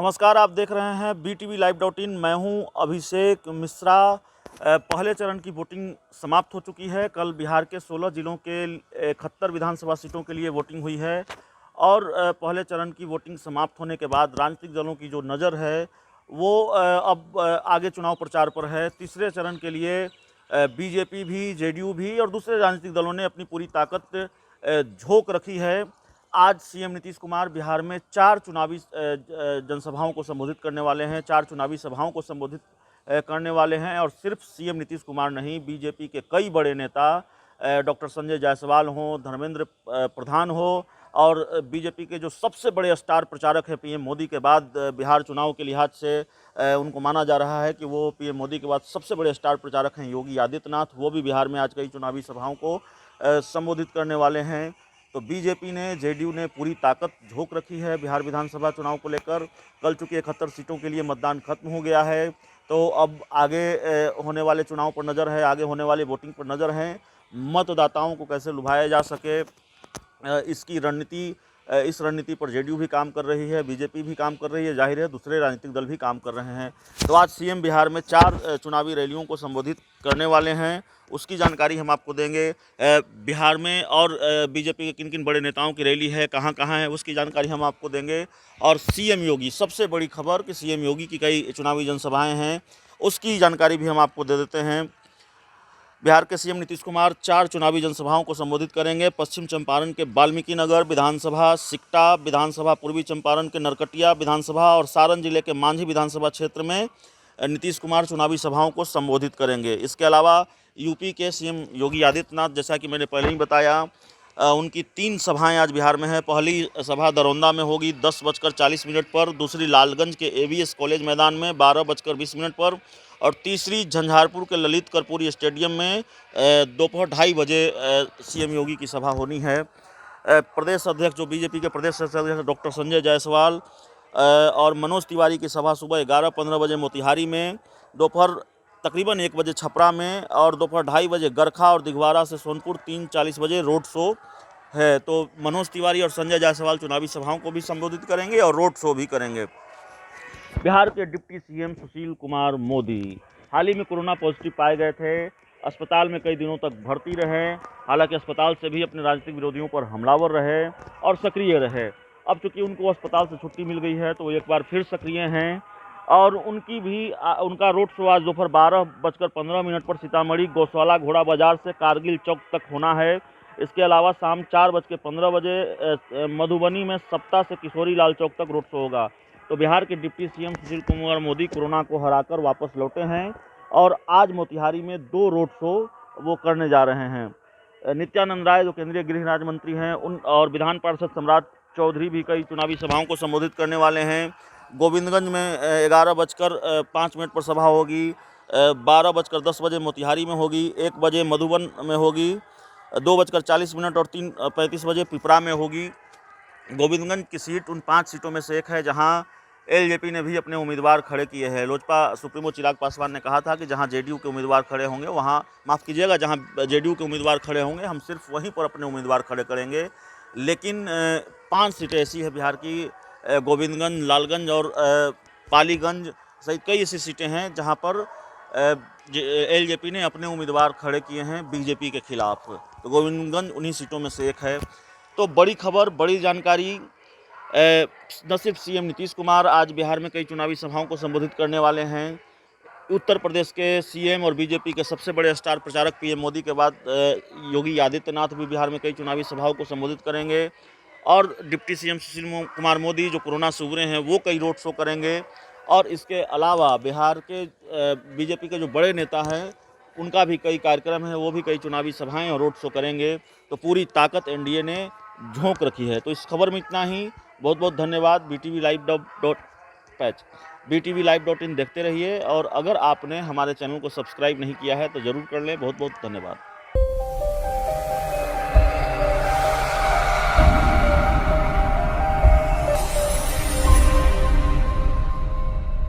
नमस्कार, आप देख रहे हैं BTV Live.in। मैं हूं अभिषेक मिश्रा। पहले चरण की वोटिंग समाप्त हो चुकी है। कल बिहार के 16 जिलों के 71 विधानसभा सीटों के लिए वोटिंग हुई है और पहले चरण की वोटिंग समाप्त होने के बाद राजनीतिक दलों की जो नज़र है वो अब आगे चुनाव प्रचार पर है। तीसरे चरण के लिए बीजेपी भी, जेडीयू भी और दूसरे राजनीतिक दलों ने अपनी पूरी ताकत झोंक रखी है। आज सीएम नीतीश कुमार बिहार में 4 चुनावी जनसभाओं को संबोधित करने वाले हैं, 4 चुनावी सभाओं को संबोधित करने वाले हैं। और सिर्फ सीएम नीतीश कुमार नहीं, बीजेपी के कई बड़े नेता, डॉक्टर संजय जायसवाल हों, धर्मेंद्र प्रधान हो और बीजेपी के जो सबसे बड़े स्टार प्रचारक हैं पीएम मोदी के बाद, बिहार चुनाव के लिहाज से उनको माना जा रहा है कि वो पीएम मोदी के बाद सबसे बड़े स्टार प्रचारक हैं योगी आदित्यनाथ। वो भी बिहार में आज कई चुनावी सभाओं को संबोधित करने वाले हैं। तो बीजेपी ने, जेडीयू ने पूरी ताकत झोंक रखी है बिहार विधानसभा चुनाव को लेकर। कल चूँकि 71 सीटों के लिए मतदान खत्म हो गया है, तो अब आगे होने वाले चुनाव पर नज़र है, आगे होने वाली वोटिंग पर नज़र है। मतदाताओं को कैसे लुभाया जा सके, इसकी रणनीति, इस रणनीति पर जेडीयू भी काम कर रही है, बीजेपी भी काम कर रही है, जाहिर है दूसरे राजनीतिक दल भी काम कर रहे हैं। तो आज सीएम बिहार में 4 चुनावी रैलियों को संबोधित करने वाले हैं, उसकी जानकारी हम आपको देंगे। बिहार में और बीजेपी के किन किन बड़े नेताओं की रैली है, कहाँ कहाँ है, उसकी जानकारी हम आपको देंगे। और सीएम योगी, सबसे बड़ी खबर कि सीएम योगी की कई चुनावी जनसभाएँ हैं, उसकी जानकारी भी हम आपको दे देते हैं। बिहार के सीएम नीतीश कुमार 4 चुनावी जनसभाओं को संबोधित करेंगे। पश्चिम चंपारण के वाल्मीकि नगर विधानसभा, सिकटा विधानसभा, पूर्वी चंपारण के नरकटिया विधानसभा और सारण जिले के मांझी विधानसभा क्षेत्र में नीतीश कुमार चुनावी सभाओं को संबोधित करेंगे। इसके अलावा यूपी के सीएम योगी आदित्यनाथ, जैसा कि मैंने पहले ही बताया, उनकी 3 सभाएं आज बिहार में हैं। पहली सभा दरौंदा में होगी 10:40 पर, दूसरी लालगंज के एवीएस कॉलेज मैदान में 12:20 पर और तीसरी झंझारपुर के ललित कर्पूरी स्टेडियम में दोपहर 2:30 बजे सीएम योगी की सभा होनी है। प्रदेश अध्यक्ष, जो बीजेपी के प्रदेश अध्यक्ष डॉक्टर संजय जायसवाल और मनोज तिवारी की सभा सुबह 11:15 बजे मोतिहारी में, दोपहर तकरीबन 1 बजे छपरा में और दोपहर 2:30 बजे गरखा और दिघवारा से सोनपुर 3:40 बजे रोड शो है। तो मनोज तिवारी और संजय जायसवाल चुनावी सभाओं को भी संबोधित करेंगे और रोड शो भी करेंगे। बिहार के डिप्टी सीएम सुशील कुमार मोदी हाल ही में कोरोना पॉजिटिव पाए गए थे, अस्पताल में कई दिनों तक भर्ती रहे। हालांकि अस्पताल से भी अपने राजनीतिक विरोधियों पर हमलावर रहे और सक्रिय रहे। अब चूंकि उनको अस्पताल से छुट्टी मिल गई है तो वो एक बार फिर सक्रिय हैं और उनका रोड शो आज दोपहर 12:15 पर सीतामढ़ी गौशाला घोड़ा बाजार से कारगिल चौक तक होना है। इसके अलावा शाम 4:15 बजे मधुबनी में सप्ताह से किशोरी लाल चौक तक रोड शो होगा। तो बिहार के deputy CM Sushil Kumar Modi corona को हराकर वापस लौटे हैं और आज मोतिहारी में 2 रोड शो वो करने जा रहे हैं। नित्यानंद राय, जो केंद्रीय गृह राज्य मंत्री हैं, उन और विधान पार्षद सम्राट चौधरी भी कई चुनावी सभाओं को संबोधित करने वाले हैं। गोविंदगंज में 11:05 पर सभा होगी, 12:10 बजे मोतिहारी में होगी, 1 बजे मधुबन में होगी, 2:40 और 3:35 बजे पिपरा में होगी। गोविंदगंज की सीट उन 5 सीटों में से एक है जहां एलजेपी ने भी अपने उम्मीदवार खड़े किए हैं। लोजपा सुप्रीमो चिराग पासवान ने कहा था कि जहां जेडीयू के उम्मीदवार खड़े होंगे, वहां माफ़ कीजिएगा, जहां जेडीयू के उम्मीदवार खड़े होंगे हम सिर्फ वहीं पर अपने उम्मीदवार खड़े करेंगे। लेकिन 5 सीटें ऐसी है बिहार की, गोविंदगंज, लालगंज और पालीगंज सहित कई ऐसी सीटें हैं जहां पर एलजेपी ने अपने उम्मीदवार खड़े किए हैं बीजेपी के खिलाफ। तो गोविंदगंज उन्हीं सीटों में से एक है। तो बड़ी खबर, बड़ी जानकारी, न सिर्फ सीएम नीतीश कुमार आज बिहार में कई चुनावी सभाओं को संबोधित करने वाले हैं, उत्तर प्रदेश के सीएम और बीजेपी के सबसे बड़े स्टार प्रचारक पीएम मोदी के बाद योगी आदित्यनाथ भी बिहार में कई चुनावी सभाओं को संबोधित करेंगे और डिप्टी सीएम सुशील कुमार मोदी, जो कोरोना से उबरे हैं, वो कई रोड शो करेंगे। और इसके अलावा बिहार के बीजेपी के जो बड़े नेता हैं उनका भी कई कार्यक्रम हैं, वो भी कई चुनावी सभाएं और रोड शो करेंगे। तो पूरी ताकत एनडीए ने झोंक रखी है। तो इस खबर में इतना ही। बहुत बहुत धन्यवाद। BTV Live.in देखते रहिए और अगर आपने हमारे चैनल को सब्सक्राइब नहीं किया है तो ज़रूर कर लें। बहुत बहुत धन्यवाद।